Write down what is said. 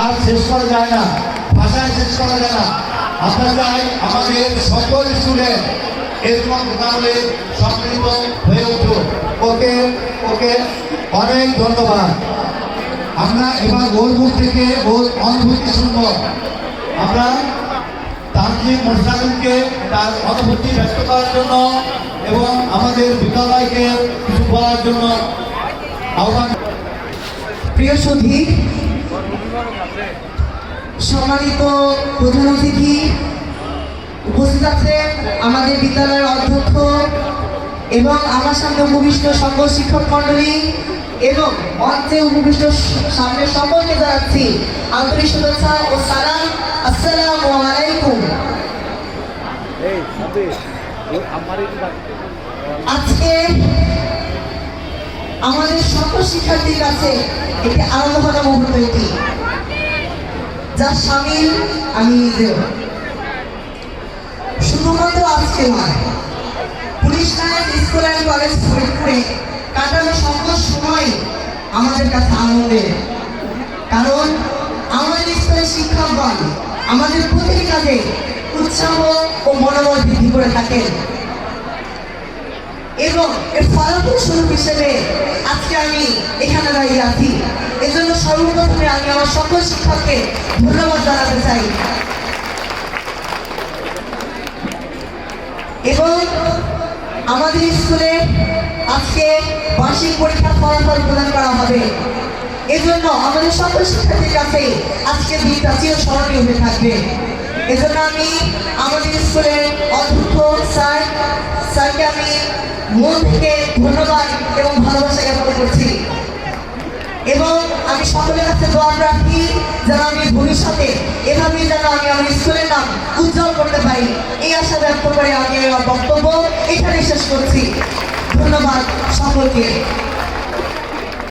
আর শেষ করা যায় না, ভাষায় শেষ করা যায় না। আমরা চাই আমাদের সকল স্টুডেন্ট এরকম তাহলে সম্মিলিত হয়ে উঠুক। ওকে ওকে অনেক ধন্যবাদ। আমরা এবার ওর মুখ থেকে ওর অনুভূতি শুনব। আমরা তানজিম মোস্তাকিমকে তার অনুভূতি ব্যক্ত করার জন্য এবং আমাদের বিদ্যালয়কে কিছু বলার জন্য আহ্বান। প্রিয় সুধী, সম্মানিত প্রধান অতিথি, উপস্থিত আছেন আমাদের বিদ্যালয়ের অধ্যক্ষ এবং আমার সামনে উপবিষ্ট সকল শিক্ষক মণ্ডলী এবং মঞ্চে উপবিষ্ট সামনে সকলকে জানাচ্ছি আন্তরিক শুভেচ্ছা ও সালাম। আসসালামু আলাইকুম। আজকে আমাদের সকল শিক্ষার্থীর কাছে একটি আনন্দ ঘন মুহূর্ত, এটি যার সামিল আমি নিজেও। শুধুমাত্র আজকে নয়, police line school and college ফরিদপুরে কাটানো সকল সময় আমাদের কাছে আনন্দের, কারণ আমাদের স্কুলের শিক্ষকগণ আমাদের প্রতিটি কাজে উৎসাহ ও মনোবল বৃদ্ধি করে থাকেন এবং এর ফলাফল স্বরূপ হিসেবে আজকে আমি এখানে দাঁড়িয়ে আছি। এজন্য সর্বপ্রথমে আমি আমার সকল শিক্ষককে ধন্যবাদ জানাতে চাই এবং আমাদের স্কুলে আজকে বার্ষিক পরীক্ষার ফলাফল প্রদান করা হবে। এজন্য আমাদের সকল শিক্ষার্থীর কাছে আজকের দিনটা চিরস্মরণীয় হয়ে থাকবে। এজন্য আমি আমাদের স্কুলের অধ্যক্ষ স্যারকে আমি মন থেকে ধন্যবাদ এবং ভালোবাসা জ্ঞাপন করছি এবং আমি সকলের কাছে দোয়া রাখি যেন আমি ভবিষ্যতে এভাবেই যেন আমি আমার স্কুলের নাম উজ্জ্বল করতে পারি। এই আশা ব্যক্ত করে আমি আমার বক্তব্য এখানে শেষ করছি। ধন্যবাদ সকলকে।